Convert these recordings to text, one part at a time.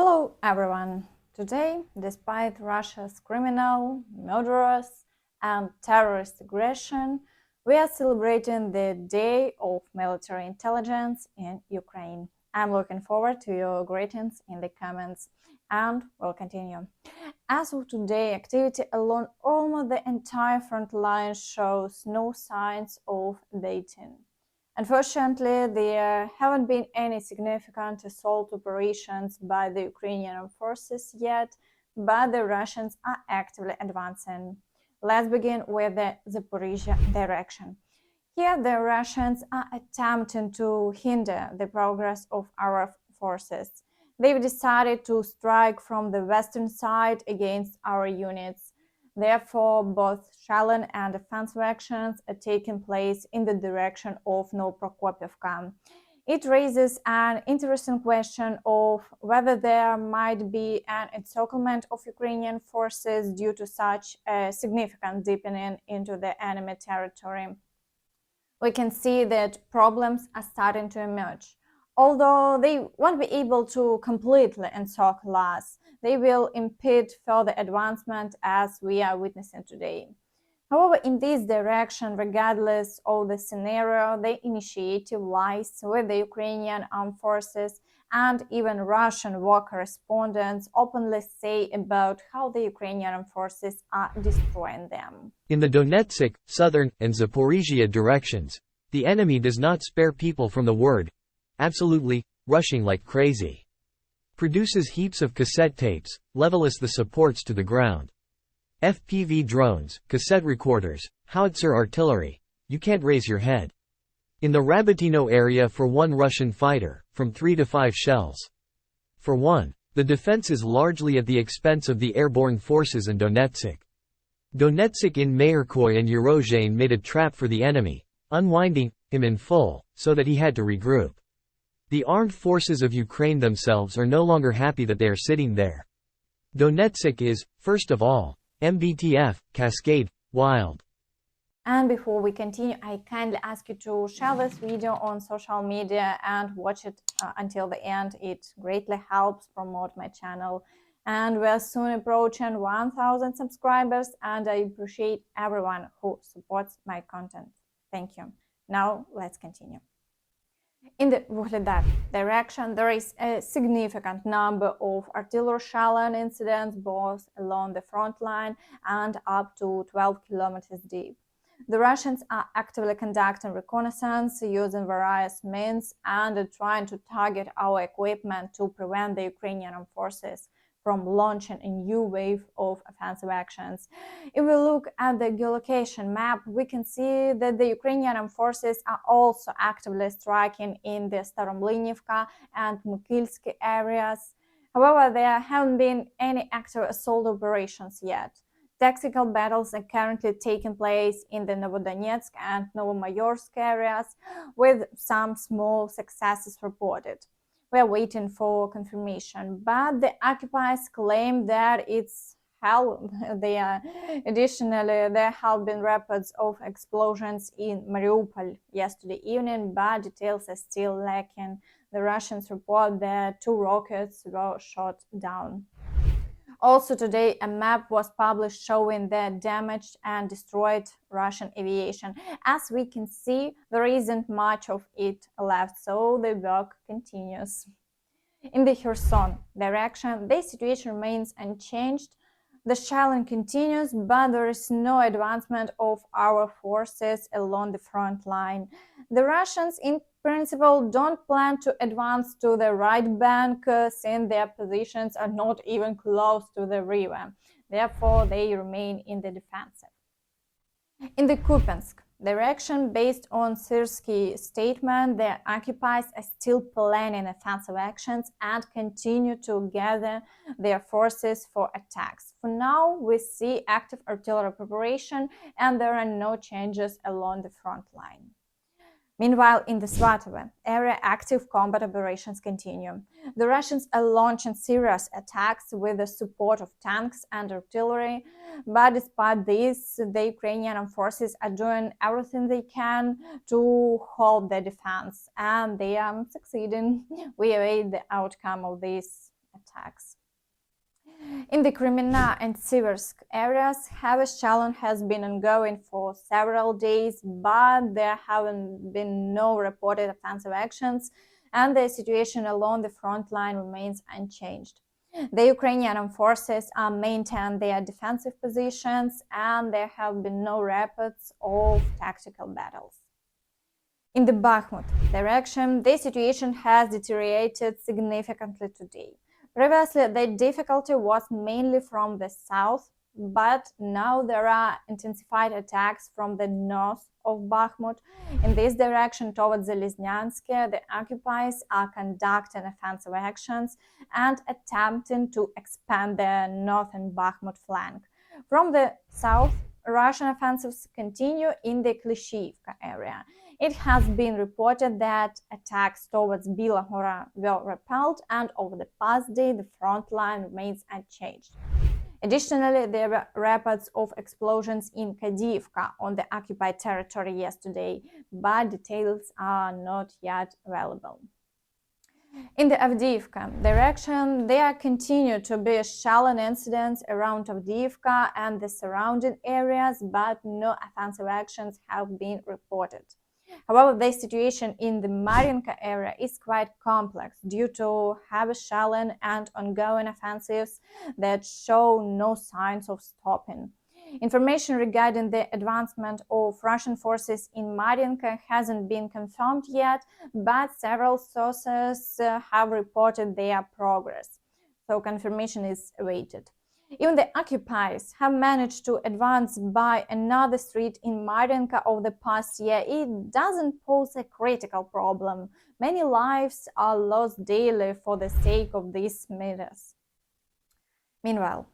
Hello everyone! Today, despite Russia's criminal, murderous and terrorist aggression, we are celebrating the Day of Military Intelligence in Ukraine. I'm looking forward to your greetings in the comments and we'll continue. As of today, activity along almost the entire front line shows no signs of abating. Unfortunately, there haven't been any significant assault operations by the Ukrainian forces yet, but the Russians are actively advancing. Let's begin with the Zaporizhia direction. Here, the Russians are attempting to hinder the progress of our forces. They've decided to strike from the western side against our units. Therefore, both shallon and offensive actions are taking place in the direction of Novoprokopivka. It raises an interesting question of whether there might be an encirclement of Ukrainian forces due to such a significant deepening into the enemy territory. We can see that problems are starting to emerge. Although they won't be able to completely encircle us, they will impede further advancement as we are witnessing today. However, in this direction, regardless of the scenario, the initiative lies with the Ukrainian armed forces, and even Russian war correspondents openly say about how the Ukrainian armed forces are destroying them. In the Donetsk, southern, and Zaporizhia directions, the enemy does not spare people from the word, absolutely, rushing like crazy. Produces heaps of cassette tapes, levelers the supports to the ground. FPV drones, cassette recorders, howitzer artillery, you can't raise your head. In the Rabotino area for one Russian fighter, from 3 to 5 shells. For one, the defense is largely at the expense of the airborne forces in Donetsk. Donetsk in Mayerkoy and Eurozhane made a trap for the enemy, unwinding him in full, so that he had to regroup. The armed forces of Ukraine themselves are no longer happy that they are sitting there. Donetsk is, first of all, MBTF, Cascade, Wild. And before we continue, I kindly ask you to share this video on social media and watch it until the end. It greatly helps promote my channel. And we're soon approaching 1,000 subscribers, and I appreciate everyone who supports my content. Thank you. Now, let's continue. In the Vuhledar direction, there is a significant number of artillery shelling incidents both along the front line and up to 12 kilometers deep. The Russians are actively conducting reconnaissance using various means and are trying to target our equipment to prevent the Ukrainian armed forces from launching a new wave of offensive actions. If we look at the geolocation map, we can see that the Ukrainian armed forces are also actively striking in the Staromlynivka and Mukilsky areas. However, there haven't been any active assault operations yet. Tactical battles are currently taking place in the Novodonetsk and Novomayorsk areas, with some small successes reported. We are waiting for confirmation, but the occupiers claim that it's hell. Additionally, there have been reports of explosions in Mariupol yesterday evening, but details are still lacking. The Russians report that 2 rockets were shot down. Also today, a map was published showing the damaged and destroyed Russian aviation. As we can see, there isn't much of it left, so the work continues. In the Kherson direction, the situation remains unchanged. The shelling continues, but there is no advancement of our forces along the front line. The Russians, in principle, don't plan to advance to the right bank since their positions are not even close to the river. Therefore, they remain in the defensive. In the Kupiansk direction, based on Syrsky's statement, the occupiers are still planning offensive actions and continue to gather their forces for attacks. For now, we see active artillery preparation and there are no changes along the front line. Meanwhile, in the Svatovo area, active combat operations continue. The Russians are launching serious attacks with the support of tanks and artillery, but despite this, the Ukrainian forces are doing everything they can to hold their defense, and they are succeeding. We await the outcome of these attacks. In the Kremenna and Siversk areas, heavy shelling has been ongoing for several days, but there haven't been no reported offensive actions, and the situation along the front line remains unchanged. The Ukrainian armed forces are maintain their defensive positions, and there have been no reports of tactical battles. In the Bakhmut direction, the situation has deteriorated significantly today. Previously, the difficulty was mainly from the south, but now there are intensified attacks from the north of Bakhmut. In this direction towards Zelezhnyansk, the occupiers are conducting offensive actions and attempting to expand their northern Bakhmut flank. From the south, Russian offensives continue in the Klishchiivka area. It has been reported that attacks towards Bilahora were repelled, and over the past day the front line remains unchanged. Additionally, there were reports of explosions in Kadiivka on the occupied territory yesterday, but details are not yet available. In the Avdiivka direction, there continue to be shelling incidents around Avdiivka and the surrounding areas, but no offensive actions have been reported. However, the situation in the Mariinka area is quite complex due to heavy shelling and ongoing offensives that show no signs of stopping. Information regarding the advancement of Russian forces in Mariinka hasn't been confirmed yet, but several sources have reported their progress, so confirmation is awaited. Even the occupiers have managed to advance by another street in Mariinka over the past year. It doesn't pose a critical problem. Many lives are lost daily for the sake of these matters. Meanwhile,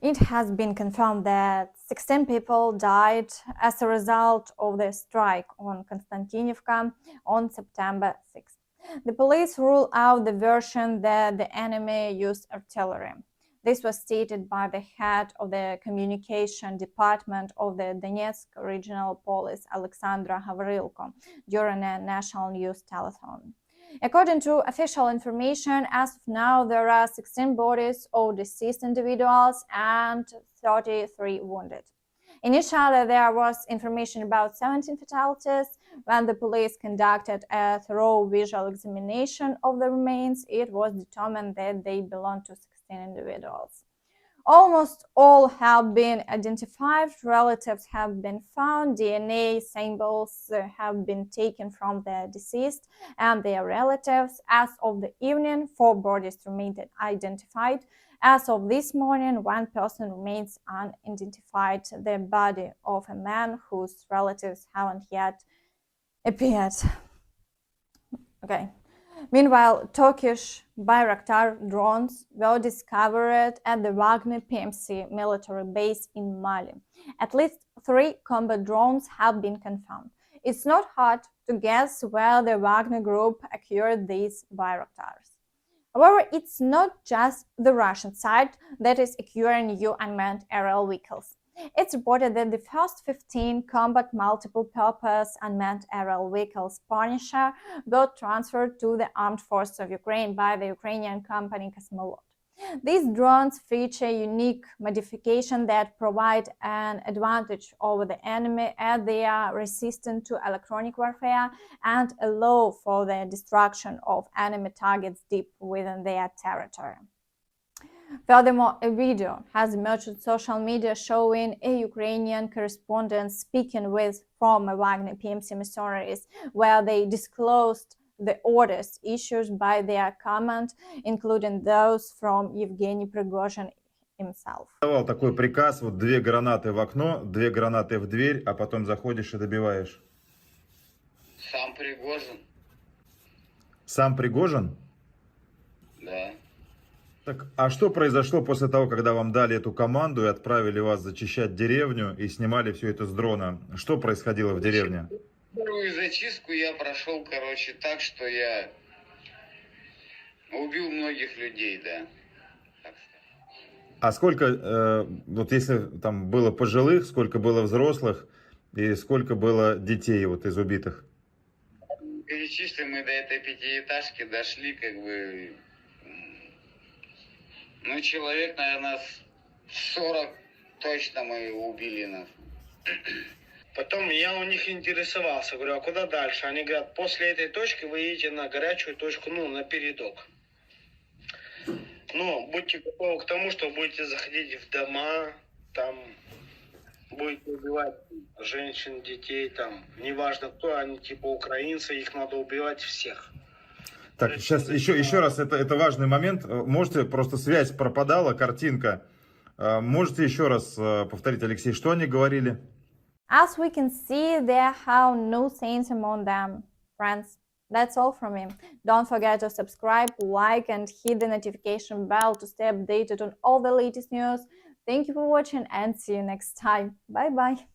it has been confirmed that 16 people died as a result of the strike on Konstantinivka on September 6th. The police rule out the version that the enemy used artillery. This was stated by the head of the communication department of the Donetsk Regional Police, Alexandra Gavrilko, during a national news telethon. According to official information, as of now, there are 16 bodies of deceased individuals and 33 wounded. Initially, there was information about 17 fatalities. When the police conducted a thorough visual examination of the remains, it was determined that they belonged to 16 individuals. Almost all have been identified, relatives have been found, DNA samples have been taken from the deceased and their relatives. As of the evening, 4 bodies remained identified. As of this morning, 1 person remains unidentified, the body of a man whose relatives haven't yet appeared. Okay. Meanwhile, Turkish Bayraktar drones were discovered at the Wagner PMC military base in Mali. At least 3 combat drones have been confirmed. It's not hard to guess where the Wagner group acquired these Bayraktars. However, it's not just the Russian side that is acquiring new unmanned aerial vehicles. It's reported that the first 15 combat multiple-purpose unmanned aerial vehicles Punisher were transferred to the armed forces of Ukraine by the Ukrainian company Cosmolot. These drones feature a unique modification that provide an advantage over the enemy, as they are resistant to electronic warfare and allow for the destruction of enemy targets deep within their territory. Furthermore, a video has emerged on social media showing a Ukrainian correspondent speaking with former Wagner PMC mercenaries, where they disclosed the orders issued by their command, including those from Yevgeny Prigozhin himself. Давал такой приказ: вот 2 гранаты в окно, 2 гранаты в дверь, а потом заходишь и добиваешь. Сам Пригожин. Сам Пригожин? Да. Так, а что произошло после того, когда вам дали эту команду и отправили вас зачищать деревню и снимали все это с дрона? Что происходило в деревне? Первую зачистку я прошел, короче, так, что я убил многих людей, да. Так сказать. А сколько, вот если там было пожилых, сколько было взрослых и сколько было детей вот из убитых? Перечислим, мы до этой 5-этажки дошли, как бы, Ну, человек, наверное, 40 точно мы убили нас. Потом я у них интересовался, говорю, а куда дальше? Они говорят, после этой точки вы едете на горячую точку, ну, на передок. Но будьте готовы к тому, что будете заходить в дома, там будете убивать женщин, детей, там, неважно кто, они типа украинцы, их надо убивать всех. Так, сейчас еще раз, это важный момент. Можете, просто связь пропадала, картинка. Можете еще раз повторить, Алексей, что они говорили? As we can see, there are no saints among them. Friends, that's all from me. Don't forget to subscribe, like, and hit the notification bell to stay updated on all the latest news. Thank you for watching and see you next time. Bye bye.